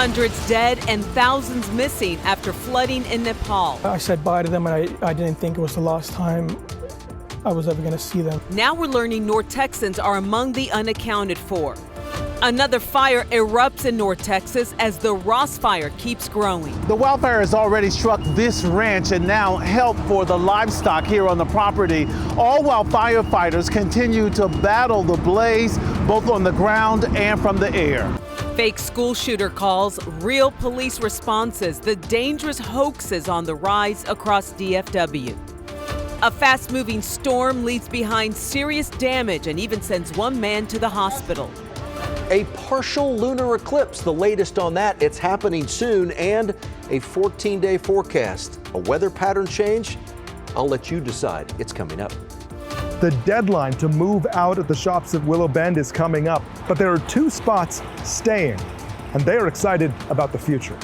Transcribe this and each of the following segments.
Hundreds dead and thousands missing after flooding in Nepal. I said bye to them, and I didn't think it was the last time I was ever going to see them. Now we're learning North Texans are among the unaccounted for. Another fire erupts in North Texas as the Ross fire keeps growing. The wildfire has already struck this ranch, and now help for the livestock here on the property. All while firefighters continue to battle the blaze, both on the ground and from the air. Fake school shooter calls, real police responses, the dangerous hoaxes on the rise across DFW. A fast-moving storm leaves behind serious damage and even sends one man to the hospital. A partial lunar eclipse, the latest on that. It's happening soon, and a 14-day forecast. A weather pattern change? I'll let you decide. It's coming up. The deadline to move out of the shops at Willow Bend is coming up, but there are 2 spots staying, and they are excited about the future.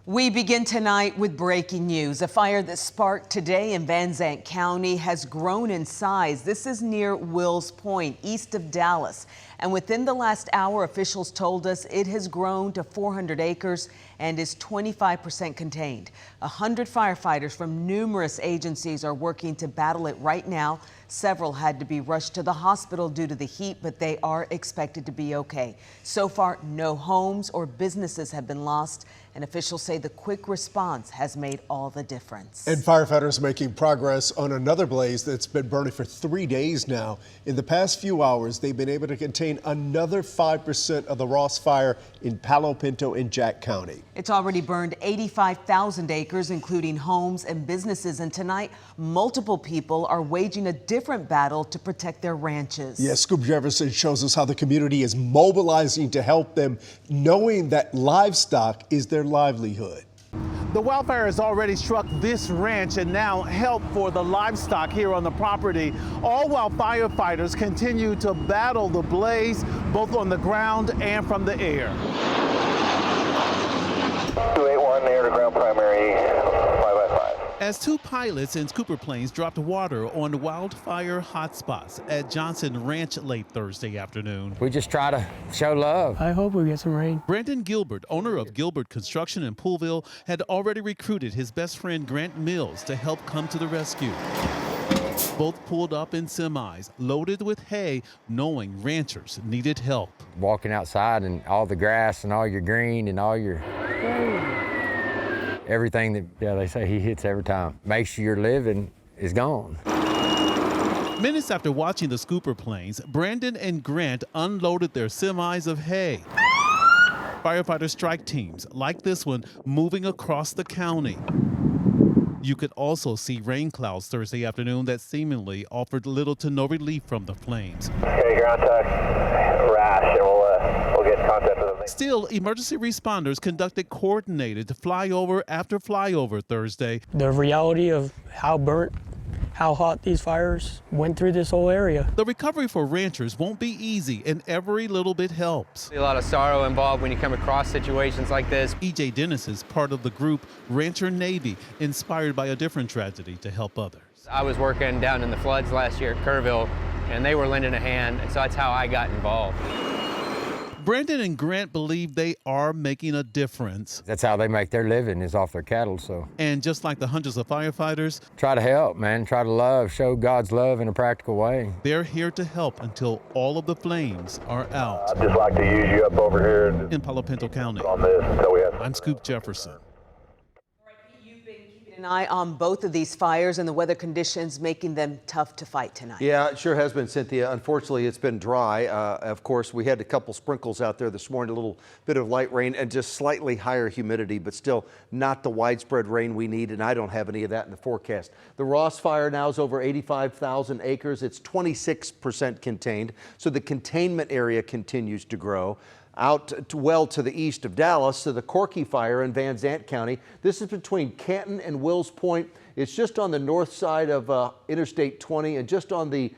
We begin tonight with breaking news. A fire that sparked today in Zandt County has grown in size. This is near Wills Point, east of Dallas. And within the last hour, officials told us it has grown to 400 acres and is 25% contained. 100 firefighters from numerous agencies are working to battle it right now. Several had to be rushed to the hospital due to the heat, but they are expected to be okay. So far, no homes or businesses have been lost, and officials say the quick response has made all the difference. And firefighters making progress on another blaze that's been burning for 3 days now. In the past few hours, they've been able to contain another 5% of the Ross fire in Palo Pinto and Jack County. It's already burned 85,000 acres, including homes and businesses. And tonight, multiple people are waging a different battle to protect their ranches. Yes, Scoop Jefferson shows us how the community is mobilizing to help them, knowing that livestock is their livelihood. The wildfire has already struck this ranch, and now help for the livestock here on the property. All while firefighters continue to battle the blaze, both on the ground and from the air. 281 air to ground primary 5x5. As 2 pilots and scooper planes dropped water on wildfire hotspots at Johnson Ranch late Thursday afternoon. We just try to show love. I hope we get some rain. Brandon Gilbert, owner of Gilbert Construction in Poolville, had already recruited his best friend Grant Mills to help come to the rescue. Both pulled up in semis, loaded with hay, knowing ranchers needed help. Walking outside and all the grass and all your green and all your everything that, they say he hits every time. Makes sure your living is gone. Minutes after watching the scooper planes, Brandon and Grant unloaded their semis of hay. Firefighter strike teams, like this one, moving across the county. You could also see rain clouds Thursday afternoon that seemingly offered little to no relief from the flames. Okay, ground touch, rash, and we'll get in contact with them. Still, emergency responders conducted coordinated flyover after flyover Thursday. The reality of how burnt, how hot these fires went through this whole area. The recovery for ranchers won't be easy, and every little bit helps. A lot of sorrow involved when you come across situations like this. E.J. Dennis is part of the group Rancher Navy, inspired by a different tragedy to help others. I was working down in the floods last year at Kerrville, and they were lending a hand, so that's how I got involved. Brandon and Grant believe they are making a difference. That's how they make their living, is off their cattle, so. And just like the hundreds of firefighters, try to help, man. Try to love, show God's love in a practical way. They're here to help until all of the flames are out. I'd just like to use you up over here In Palo Pinto County, on this until we have. I'm Scoop Jefferson. An eye on both of these fires and the weather conditions making them tough to fight tonight. Yeah, it sure has been, Cynthia. Unfortunately, it's been dry. Of course, we had a couple sprinkles out there this morning, a little bit of light rain and just slightly higher humidity, but still not the widespread rain we need, and I don't have any of that in the forecast. The Ross fire now is over 85,000 acres. It's 26% contained, so the containment area continues to grow. Well to the east of Dallas, to the Corky fire in Zandt County. This is between Canton and Wills Point. It's just on the north side of Interstate 20 and just on the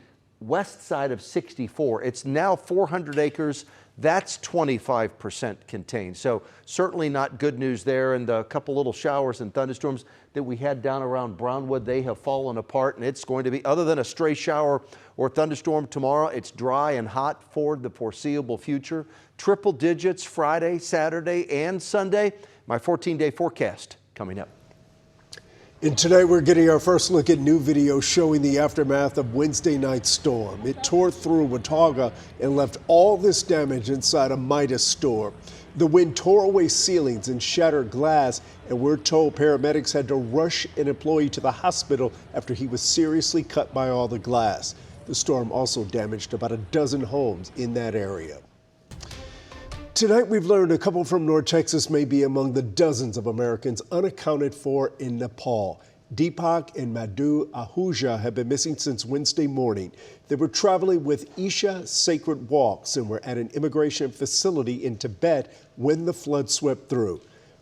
west side of 64. It's now 400 acres. That's 25% contained. So certainly not good news there. And the couple little showers and thunderstorms that we had down around Brownwood, they have fallen apart, and it's going to be, other than a stray shower or thunderstorm tomorrow, it's dry and hot for the foreseeable future. Triple digits Friday, Saturday, and Sunday. My 14-day forecast coming up. And tonight we're getting our first look at new video showing the aftermath of Wednesday night's storm. It tore through Waga and left all this damage inside a Midas store. The wind tore away ceilings and shattered glass, and we're told paramedics had to rush an employee to the hospital after he was seriously cut by all the glass. The storm also damaged about a dozen homes in that area. Tonight, we've learned a couple from North Texas may be among the dozens of Americans unaccounted for in Nepal. Deepak and Madhu Ahuja have been missing since Wednesday morning. They were traveling with Isha Sacred Walks and were at an immigration facility in Tibet when the flood swept through.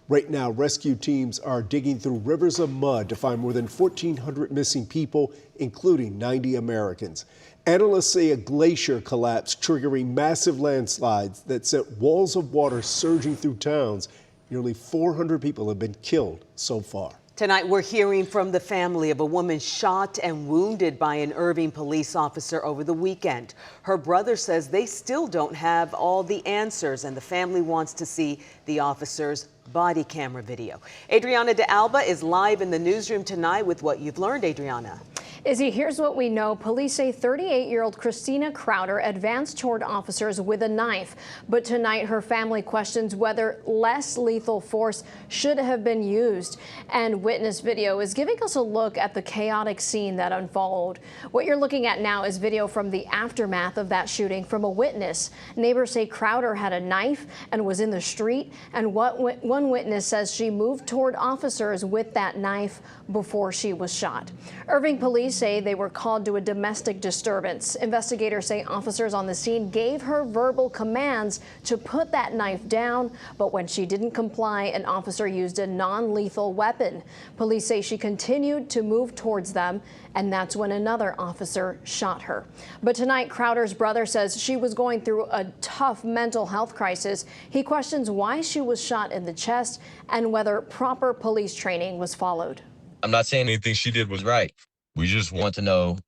Right now, rescue teams are digging through rivers of mud to find more than 1,400 missing people, including 90 Americans. Analysts say a glacier collapsed, triggering massive landslides that sent walls of water surging through towns. Nearly 400 people have been killed so far. Tonight, we're hearing from the family of a woman shot and wounded by an Irving police officer over the weekend. Her brother says they still don't have all the answers, and the family wants to see the officer's body camera video. Adriana de Alba is live in the newsroom tonight with what you've learned, Adriana. Izzy, here's what we know. Police say 38-year-old Christina Crowder advanced toward officers with a knife. But tonight, her family questions whether less lethal force should have been used. And witness video is giving us a look at the chaotic scene that unfolded. What you're looking at now is video from the aftermath of that shooting from a witness. Neighbors say Crowder had a knife and was in the street. And one witness says she moved toward officers with that knife before she was shot. Irving police say they were called to a domestic disturbance. Investigators say officers on the scene gave her verbal commands to put that knife down, but when she didn't comply, an officer used a non-lethal weapon. Police say she continued to move towards them, and that's when another officer shot her. But tonight, Crowder's brother says she was going through a tough mental health crisis. He questions why she was shot in the chest and whether proper police training was followed. I'm not saying anything she did was right. We just want to know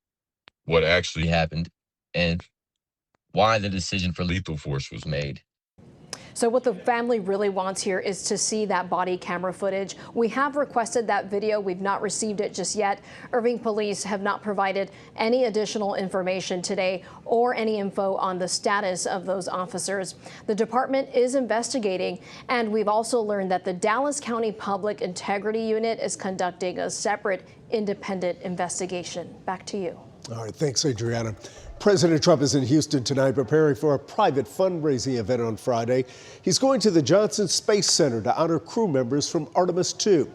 what actually happened and why the decision for lethal force was made. So what the family really wants here is to see that body camera footage. We have requested that video. We've not received it just yet. Irving police have not provided any additional information today or any info on the status of those officers. The department is investigating, and we've also learned that the Dallas County Public Integrity Unit is conducting a separate independent investigation. Back to you. All right, thanks, Adriana. President Trump is in Houston tonight preparing for a private fundraising event on Friday. He's going to the Johnson Space Center to honor crew members from Artemis II.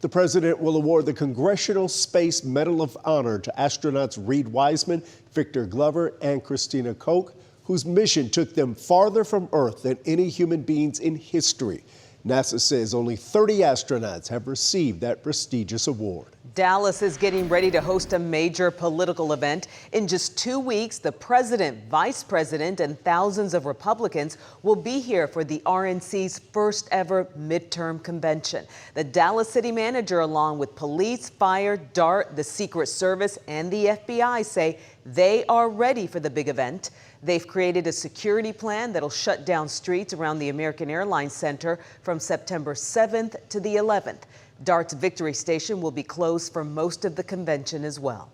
The president will award the Congressional Space Medal of Honor to astronauts Reed Wiseman, Victor Glover, and Christina Koch, whose mission took them farther from Earth than any human beings in history. NASA says only 30 astronauts have received that prestigious award. Dallas is getting ready to host a major political event. In just 2 weeks, the president, vice president, and thousands of Republicans will be here for the RNC's first ever midterm convention. The Dallas city manager, along with police, fire, DART, the Secret Service, and the FBI, say they are ready for the big event. They've created a security plan that'll shut down streets around the American Airlines Center from September 7th to the 11th. DART's Victory Station will be closed for most of the convention as well.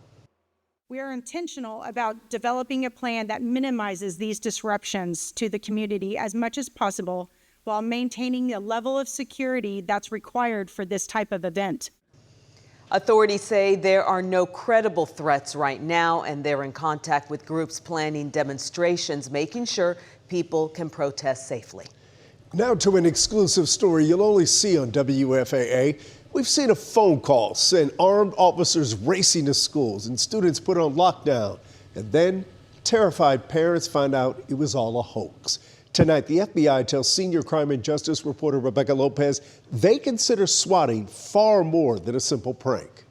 We are intentional about developing a plan that minimizes these disruptions to the community as much as possible while maintaining the level of security that's required for this type of event. Authorities say there are no credible threats right now, and they're in contact with groups planning demonstrations, making sure people can protest safely. Now to an exclusive story you'll only see on WFAA. We've seen a phone call send armed officers racing to schools and students put on lockdown. And then terrified parents find out it was all a hoax. Tonight, the FBI tells senior crime and justice reporter Rebecca Lopez they consider swatting far more than a simple prank.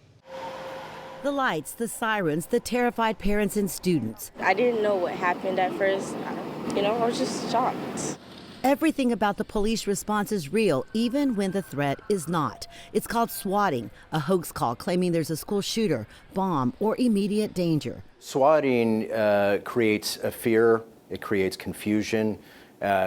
The lights, the sirens, the terrified parents and students. I didn't know what happened at first. I was just shocked. Everything about the police response is real, even when the threat is not. It's called swatting, a hoax call claiming there's a school shooter, bomb, or immediate danger. Swatting creates a fear, it creates confusion,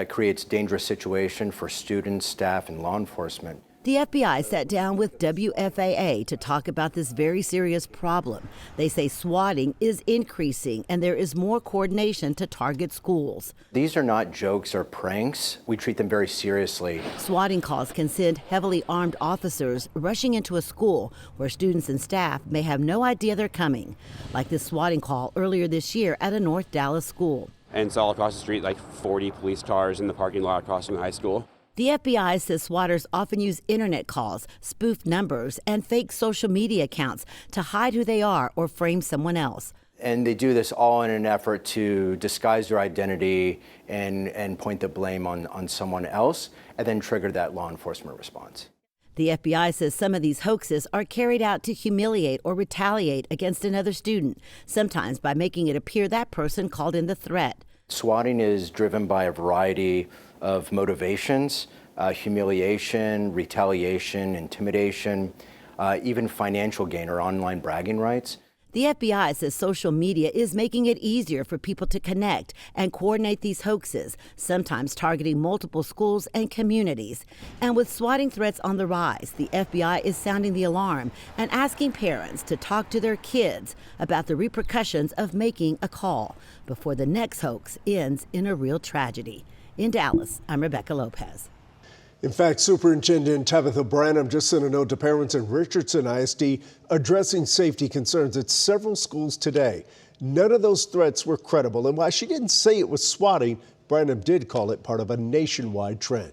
creates dangerous situation for students, staff, and law enforcement. The FBI sat down with WFAA to talk about this very serious problem. They say swatting is increasing and there is more coordination to target schools. These are not jokes or pranks. We treat them very seriously. Swatting calls can send heavily armed officers rushing into a school where students and staff may have no idea they're coming, like this swatting call earlier this year at a North Dallas school. And it's all across the street, like 40 police cars in the parking lot across from the high school. The FBI says swatters often use internet calls, spoof numbers, and fake social media accounts to hide who they are or frame someone else. And they do this all in an effort to disguise their identity and point the blame on someone else, and then trigger that law enforcement response. The FBI says some of these hoaxes are carried out to humiliate or retaliate against another student, sometimes by making it appear that person called in the threat. Swatting is driven by a variety of motivations, humiliation, retaliation, intimidation, even financial gain or online bragging rights. The FBI says social media is making it easier for people to connect and coordinate these hoaxes, sometimes targeting multiple schools and communities. And with swatting threats on the rise, the FBI is sounding the alarm and asking parents to talk to their kids about the repercussions of making a call before the next hoax ends in a real tragedy. In Dallas, I'm Rebecca Lopez. In fact, Superintendent Tabitha Branham just sent a note to parents in Richardson ISD addressing safety concerns at several schools today. None of those threats were credible, and while she didn't say it was swatting, Branham did call it part of a nationwide trend.